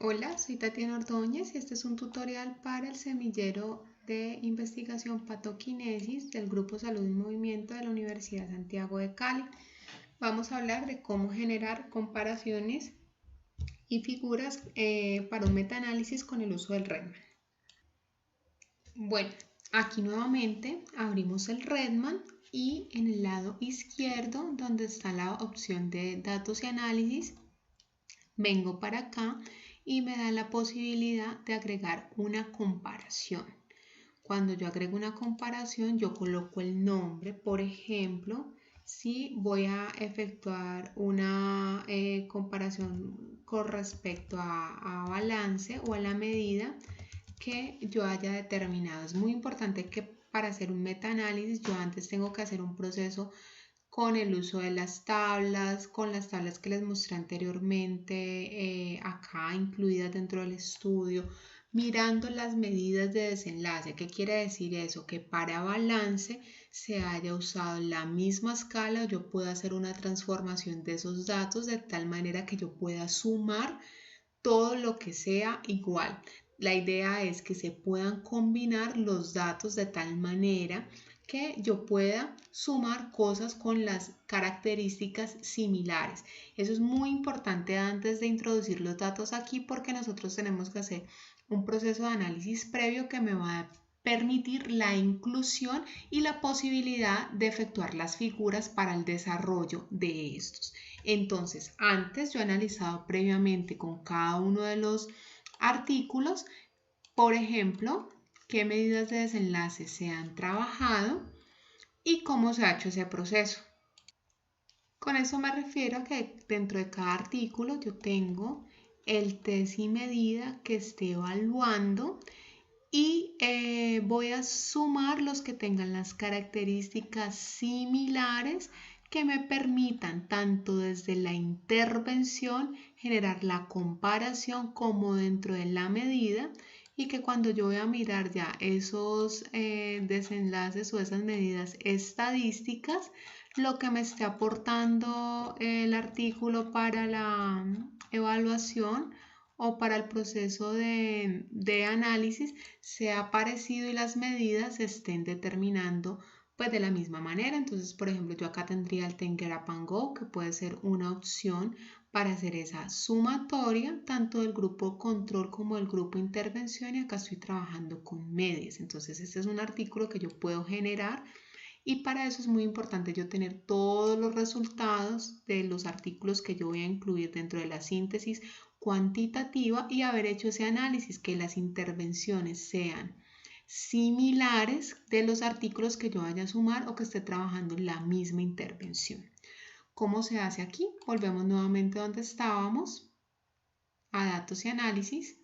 Hola, soy Tatiana Ordóñez y este es un tutorial para el semillero de investigación patoquinesis del Grupo Salud y Movimiento de la Universidad Santiago de Cali. Vamos a hablar de cómo generar comparaciones y figuras para un metaanálisis con el uso del Redman. Bueno, aquí nuevamente abrimos el Redman y en el lado izquierdo, donde está la opción de datos y análisis, vengo para acá y me da la posibilidad de agregar una comparación. Cuando yo agrego una comparación, yo coloco el nombre. Por ejemplo, si voy a efectuar una comparación con respecto a balance o a la medida que yo haya determinado. Es muy importante que para hacer un metaanálisis yo antes tengo que hacer un proceso con el uso de las tablas, con las tablas que les mostré anteriormente, acá incluidas dentro del estudio, mirando las medidas de desenlace. ¿Qué quiere decir eso? Que para balance se haya usado la misma escala, yo puedo hacer una transformación de esos datos de tal manera que yo pueda sumar todo lo que sea igual. La idea es que se puedan combinar los datos de tal manera que yo pueda sumar cosas con las características similares. Eso es muy importante antes de introducir los datos aquí porque nosotros tenemos que hacer un proceso de análisis previo que me va a permitir la inclusión y la posibilidad de efectuar las figuras para el desarrollo de estos. Entonces, antes yo he analizado previamente con cada uno de los artículos, por ejemplo, qué medidas de desenlace se han trabajado y cómo se ha hecho ese proceso. Con eso me refiero a que dentro de cada artículo yo tengo el test y medida que esté evaluando y voy a sumar los que tengan las características similares que me permitan tanto desde la intervención generar la comparación como dentro de la medida y que cuando yo voy a mirar ya esos desenlaces o esas medidas estadísticas, lo que me esté aportando el artículo para la evaluación o para el proceso de análisis sea parecido y las medidas se estén determinando pues de la misma manera. Entonces, por ejemplo, yo acá tendría el Ten Get Up and Go, que puede ser una opción para hacer esa sumatoria, tanto del grupo control como del grupo intervención, y acá estoy trabajando con medias. Entonces, este es un artículo que yo puedo generar y para eso es muy importante yo tener todos los resultados de los artículos que yo voy a incluir dentro de la síntesis cuantitativa y haber hecho ese análisis, que las intervenciones sean similares de los artículos que yo vaya a sumar o que esté trabajando la misma intervención. ¿Cómo se hace aquí? Volvemos nuevamente donde estábamos, a datos y análisis.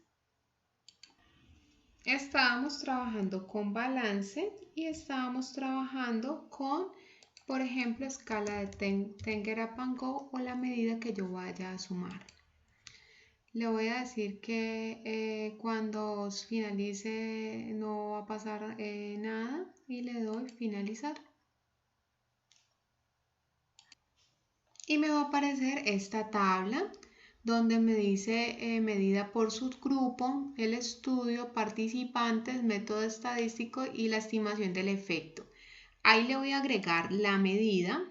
Estábamos trabajando con balance y estábamos trabajando con, por ejemplo, escala de Ten Get Up and Go o la medida que yo vaya a sumar. Le voy a decir que cuando finalice no va a pasar nada y le doy finalizar. Y me va a aparecer esta tabla donde me dice medida por subgrupo, el estudio, participantes, método estadístico y la estimación del efecto. Ahí le voy a agregar la medida.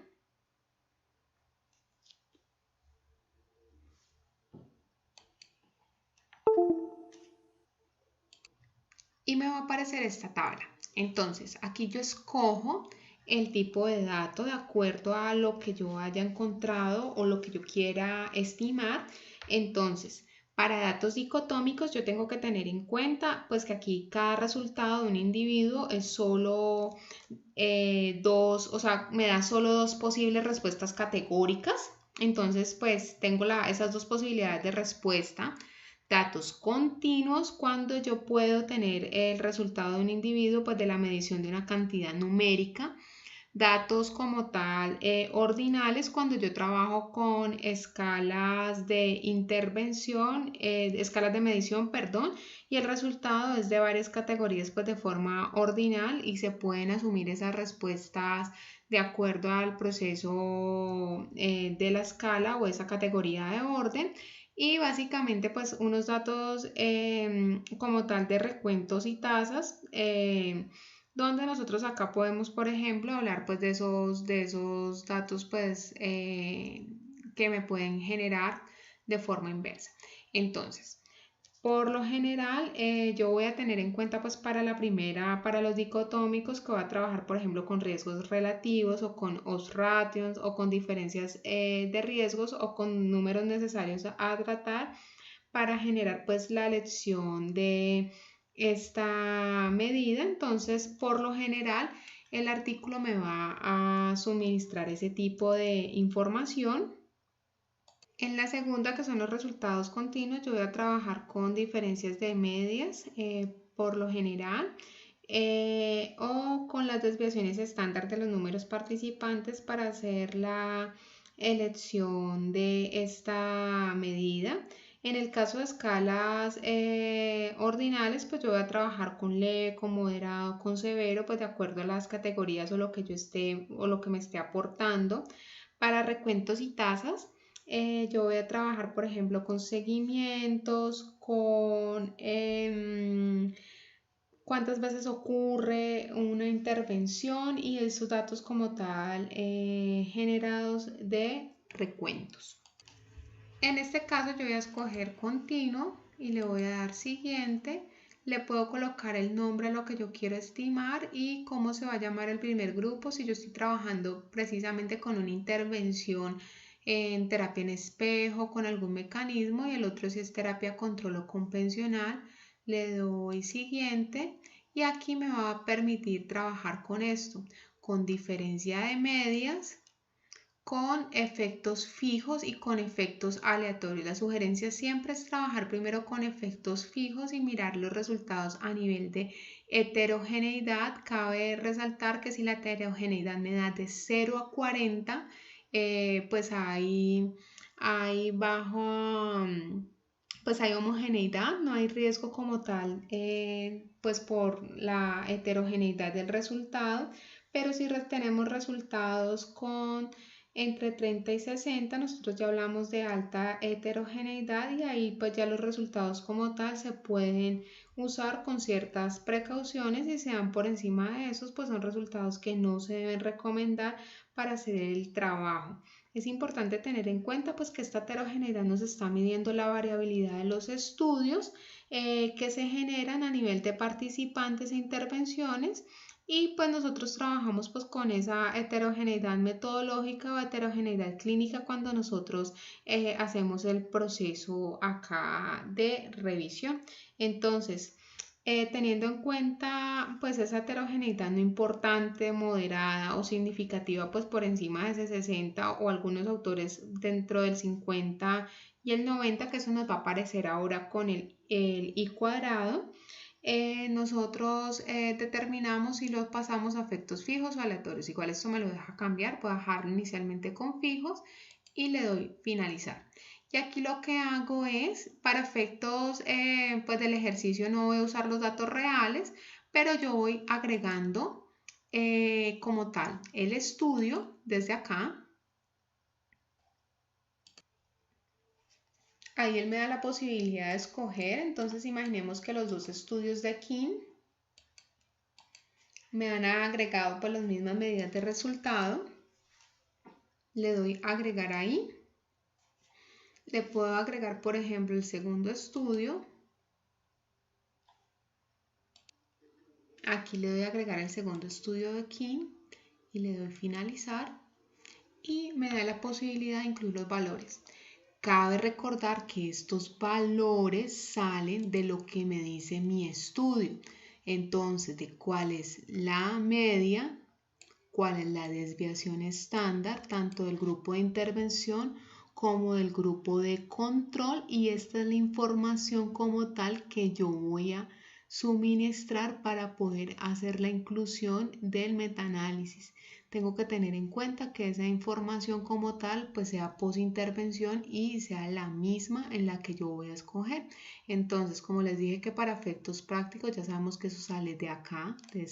Y me va a aparecer esta tabla. Entonces, aquí yo escojo el tipo de dato de acuerdo a lo que yo haya encontrado o lo que yo quiera estimar. Entonces, para datos dicotómicos yo tengo que tener en cuenta pues que aquí cada resultado de un individuo es solo dos, o sea, me da solo dos posibles respuestas categóricas. Entonces, pues tengo esas dos posibilidades de respuesta. Datos continuos cuando yo puedo tener el resultado de un individuo pues de la medición de una cantidad numérica. Datos como tal ordinales cuando yo trabajo con escalas de intervención, escalas de medición, perdón, y el resultado es de varias categorías pues de forma ordinal y se pueden asumir esas respuestas de acuerdo al proceso de la escala o esa categoría de orden. y básicamente pues unos datos como tal de recuentos y tasas, donde nosotros acá podemos, por ejemplo, hablar pues de esos datos pues que me pueden generar de forma inversa. Entonces, por lo general, yo voy a tener en cuenta pues para la primera, para los dicotómicos, que voy a trabajar por ejemplo con riesgos relativos o con odds ratios o con diferencias de riesgos o con números necesarios a tratar para generar pues la elección de esta medida. Entonces, por lo general, el artículo me va a suministrar ese tipo de información. En la segunda, que son los resultados continuos, yo voy a trabajar con diferencias de medias por lo general o con las desviaciones estándar de los números participantes para hacer la elección de esta medida. En el caso de escalas ordinales, pues yo voy a trabajar con leve, con moderado, con severo, pues de acuerdo a las categorías o lo que yo esté o lo que me esté aportando. Para recuentos y tasas, yo voy a trabajar, por ejemplo, con seguimientos, con cuántas veces ocurre una intervención y esos datos como tal generados de recuentos. En este caso yo voy a escoger continuo y le voy a dar siguiente. Le puedo colocar el nombre a lo que yo quiero estimar y cómo se va a llamar el primer grupo si yo estoy trabajando precisamente con una intervención en terapia en espejo, con algún mecanismo, y el otro si es terapia control o convencional. Le doy siguiente y aquí me va a permitir trabajar con esto, con diferencia de medias, con efectos fijos y con efectos aleatorios. La sugerencia siempre es trabajar primero con efectos fijos y mirar los resultados a nivel de heterogeneidad. Cabe resaltar que si la heterogeneidad me da de 0 a 40, pues hay bajo, pues hay homogeneidad, no hay riesgo como tal, pues por la heterogeneidad del resultado. Pero si tenemos resultados con entre 30 y 60, nosotros ya hablamos de alta heterogeneidad y ahí pues ya los resultados como tal se pueden usar con ciertas precauciones, y si se dan por encima de esos pues son resultados que no se deben recomendar para hacer el trabajo. Es importante tener en cuenta pues que esta heterogeneidad nos está midiendo la variabilidad de los estudios que se generan a nivel de participantes e intervenciones, y pues nosotros trabajamos pues con esa heterogeneidad metodológica o heterogeneidad clínica cuando nosotros hacemos el proceso acá de revisión. Entonces, teniendo en cuenta pues esa heterogeneidad no importante, moderada o significativa pues por encima de ese 60 o algunos autores dentro del 50 y el 90, que eso nos va a aparecer ahora con el I cuadrado, nosotros determinamos si lo pasamos a efectos fijos o aleatorios. Igual esto me lo deja cambiar, puedo dejarlo inicialmente con fijos y le doy finalizar. Y aquí lo que hago es, para efectos pues del ejercicio no voy a usar los datos reales, pero yo voy agregando como tal el estudio desde acá. Ahí él me da la posibilidad de escoger. Entonces imaginemos que los dos estudios de King me han agregado pues las mismas medidas de resultado. Le doy agregar ahí. Le puedo agregar, por ejemplo, el segundo estudio. Aquí le doy agregar el segundo estudio de King y le doy finalizar. Y me da la posibilidad de incluir los valores. Cabe recordar que estos valores salen de lo que me dice mi estudio. Entonces, de cuál es la media, cuál es la desviación estándar, tanto del grupo de intervención como del grupo de control, y esta es la información como tal que yo voy a suministrar para poder hacer la inclusión del metaanálisis. Tengo que tener en cuenta que esa información como tal pues sea post intervención y sea la misma en la que yo voy a escoger. Entonces, como les dije que para efectos prácticos ya sabemos que eso sale de acá, de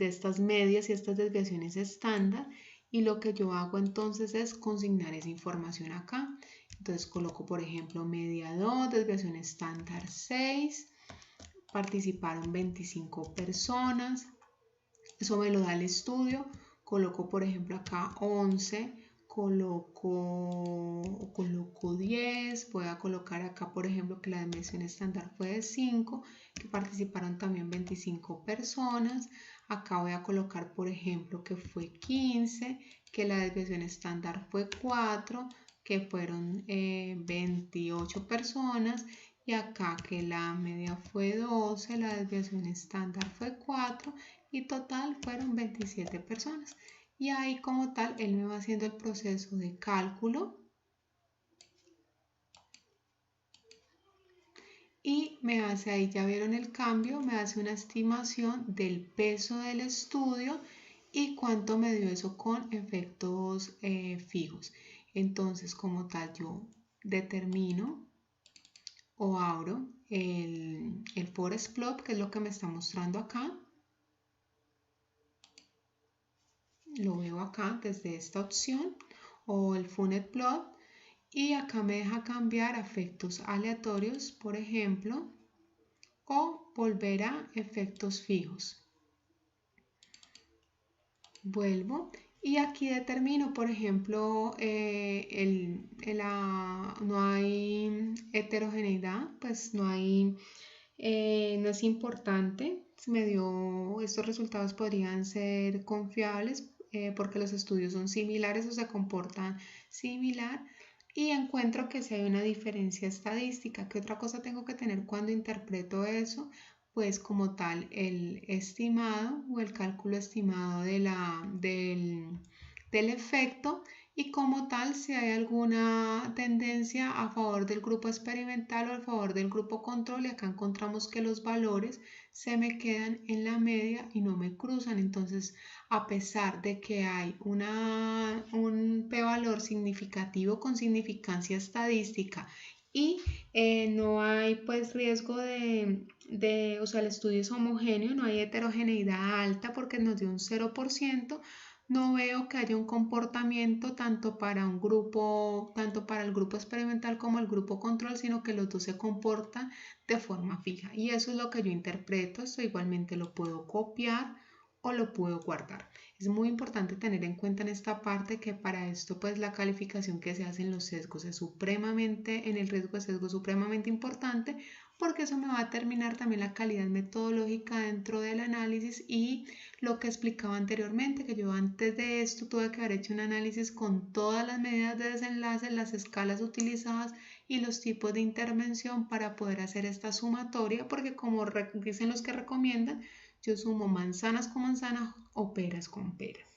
estas medias y estas desviaciones estándar, y lo que yo hago entonces es consignar esa información acá. Entonces coloco, por ejemplo, media 2, desviación estándar 6. Participaron 25 personas. Eso me lo da el estudio. Coloco, por ejemplo, acá 11. Coloco 10. Voy a colocar acá, por ejemplo, que la desviación estándar fue de 5, que participaron también 25 personas. Acá voy a colocar, por ejemplo, que fue 15, que la desviación estándar fue 4, que fueron 28 personas. Y acá que la media fue 12, la desviación estándar fue 4 y total fueron 27 personas. Y ahí como tal, él me va haciendo el proceso de cálculo y me hace, ahí ya vieron el cambio, me hace una estimación del peso del estudio y cuánto me dio eso con efectos fijos. Entonces como tal yo determino o abro el Forest Plot, que es lo que me está mostrando acá. Lo veo acá desde esta opción o el Funnel Plot y acá me deja cambiar a efectos aleatorios, por ejemplo, o volver a efectos fijos. Vuelvo y aquí determino, por ejemplo, no hay heterogeneidad, pues no es importante. Estos resultados podrían ser confiables porque los estudios son similares o se comportan similar y encuentro que si hay una diferencia estadística. ¿Qué otra cosa tengo que tener cuando interpreto eso? Pues como tal el estimado o el cálculo estimado del efecto y como tal si hay alguna tendencia a favor del grupo experimental o a favor del grupo control, y acá encontramos que los valores se me quedan en la media y no me cruzan. Entonces, a pesar de que hay un p-valor significativo con significancia estadística y no hay pues riesgo o sea, el estudio es homogéneo, no hay heterogeneidad alta porque nos dio un 0%, no veo que haya un comportamiento tanto para el grupo experimental como el grupo control, sino que los dos se comportan de forma fija. Y eso es lo que yo interpreto. Esto igualmente lo puedo copiar o lo puedo guardar. Es muy importante tener en cuenta en esta parte que para esto pues la calificación que se hace en los sesgos en el riesgo de sesgo es supremamente importante, porque eso me va a determinar también la calidad metodológica dentro del análisis y lo que explicaba anteriormente, que yo antes de esto tuve que haber hecho un análisis con todas las medidas de desenlace, las escalas utilizadas y los tipos de intervención para poder hacer esta sumatoria, porque como dicen los que recomiendan, yo sumo manzanas con manzanas o peras con peras.